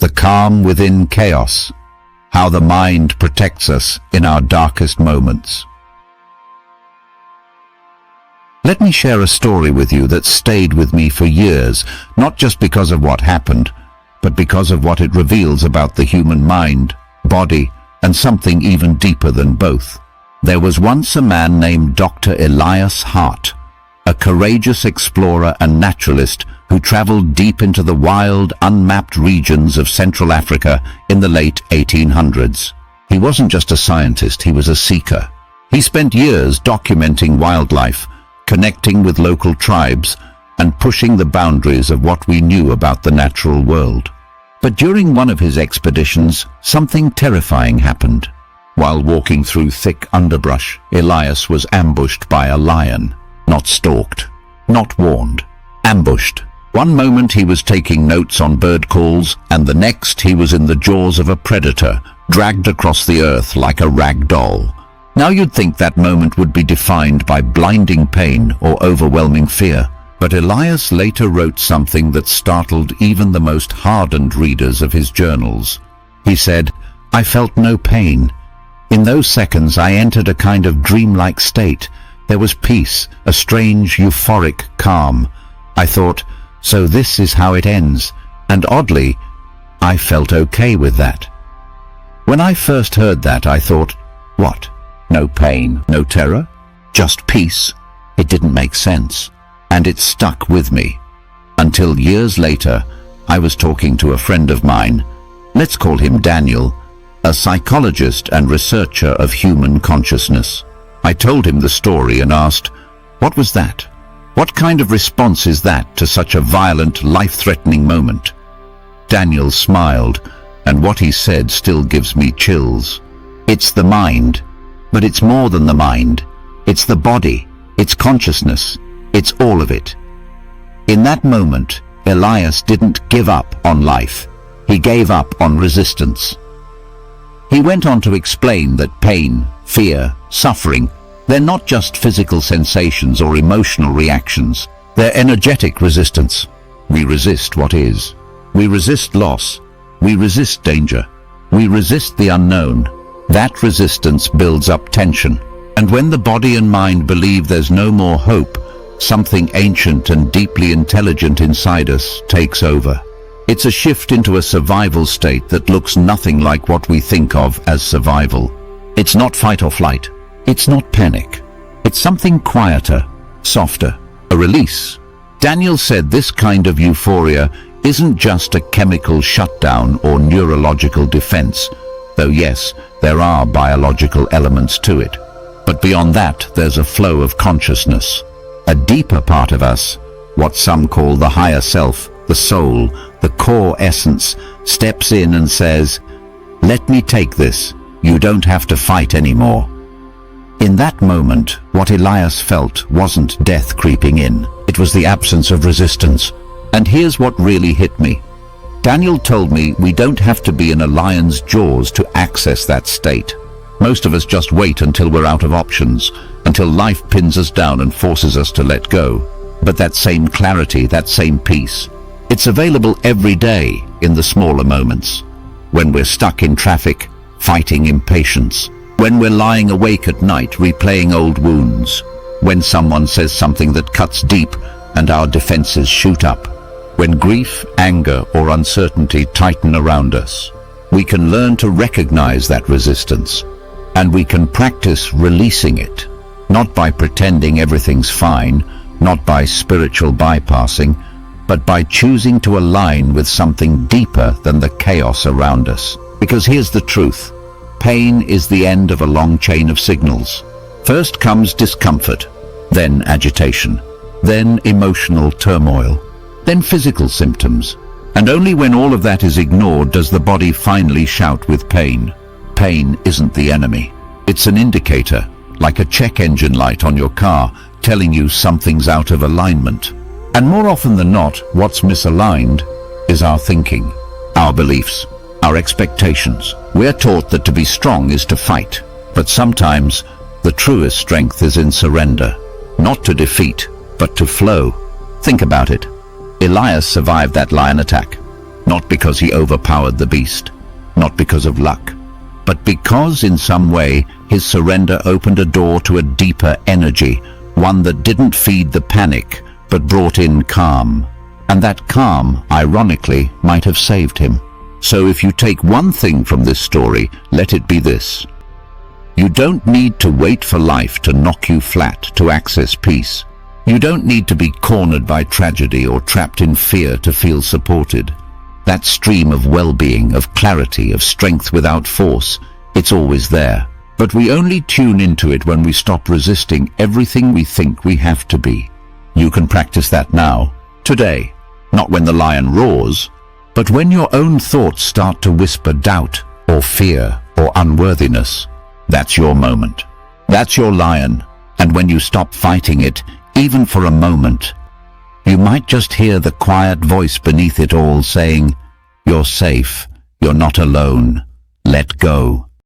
the calm within chaos, how the mind protects us in our darkest moments. Let me share a story with you that stayed with me for years, not just because of what happened, but because of what it reveals about the human mind, body, and something even deeper than both. There was once a man named Dr. Elias Hart, a courageous explorer and naturalist who traveled deep into the wild, unmapped regions of Central Africa in the late 1800s. He wasn't just a scientist, he was a seeker. He spent years documenting wildlife, connecting with local tribes, and pushing the boundaries of what we knew about the natural world. But during one of his expeditions, something terrifying happened. While walking through thick underbrush, Elias was ambushed by a lion. Not stalked, not warned, ambushed. One moment he was taking notes on bird calls, and the next he was in the jaws of a predator, dragged across the earth like a rag doll. Now you'd think that moment would be defined by blinding pain or overwhelming fear. But Elias later wrote something that startled even the most hardened readers of his journals. He said, "I felt no pain. In those seconds I entered a kind of dreamlike state. There was peace, a strange, euphoric calm. I thought, so this is how it ends. And oddly, I felt okay with that." When I first heard that, I thought, what? No pain, no terror? Just peace? It didn't make sense. And it stuck with me. Until years later, I was talking to a friend of mine, let's call him Daniel, a psychologist and researcher of human consciousness. I told him the story and asked, what was that? What kind of response is that to such a violent, life-threatening moment? Daniel smiled, and what he said still gives me chills. It's the mind, but it's more than the mind. It's the body, it's consciousness, it's all of it. In that moment, Elias didn't give up on life. He gave up on resistance. He went on to explain that pain, fear, suffering, they're not just physical sensations or emotional reactions. They're energetic resistance. We resist what is. We resist loss. We resist danger. We resist the unknown. That resistance builds up tension. And when the body and mind believe there's no more hope, something ancient and deeply intelligent inside us takes over. It's a shift into a survival state that looks nothing like what we think of as survival. It's not fight or flight. It's not panic. It's something quieter, softer, a release. Daniel said this kind of euphoria isn't just a chemical shutdown or neurological defense, though yes, there are biological elements to it. But beyond that, there's a flow of consciousness. A deeper part of us, what some call the higher self, the soul, the core essence, steps in and says, "Let me take this. You don't have to fight anymore." In that moment, what Elias felt wasn't death creeping in. It was the absence of resistance. And here's what really hit me. Daniel told me we don't have to be in a lion's jaws to access that state. Most of us just wait until we're out of options, until life pins us down and forces us to let go. But that same clarity, that same peace, it's available every day in the smaller moments. When we're stuck in traffic, fighting impatience. When we're lying awake at night, replaying old wounds. When someone says something that cuts deep and our defenses shoot up. When grief, anger, or uncertainty tighten around us. We can learn to recognize that resistance. And we can practice releasing it. Not by pretending everything's fine, not by spiritual bypassing, but by choosing to align with something deeper than the chaos around us. Because here's the truth. Pain is the end of a long chain of signals. First comes discomfort, then agitation, then emotional turmoil, then physical symptoms. And only when all of that is ignored does the body finally shout with pain. Pain isn't the enemy. It's an indicator, like a check engine light on your car, telling you something's out of alignment. And more often than not, what's misaligned is our thinking, our beliefs, our expectations. We're taught that to be strong is to fight, but sometimes the truest strength is in surrender, not to defeat, but to flow. Think about it. Elias survived that lion attack. Not because he overpowered the beast, not because of luck, but because in some way his surrender opened a door to a deeper energy, one that didn't feed the panic, but brought in calm. And that calm, ironically, might have saved him. So if you take one thing from this story, let it be this. You don't need to wait for life to knock you flat to access peace. You don't need to be cornered by tragedy or trapped in fear to feel supported. That stream of well-being, of clarity, of strength without force, it's always there. But we only tune into it when we stop resisting everything we think we have to be. You can practice that now, today, not when the lion roars, but when your own thoughts start to whisper doubt or fear or unworthiness. That's your moment. That's your lion. And when you stop fighting it, even for a moment, you might just hear the quiet voice beneath it all saying, "You're safe. You're not alone. Let go."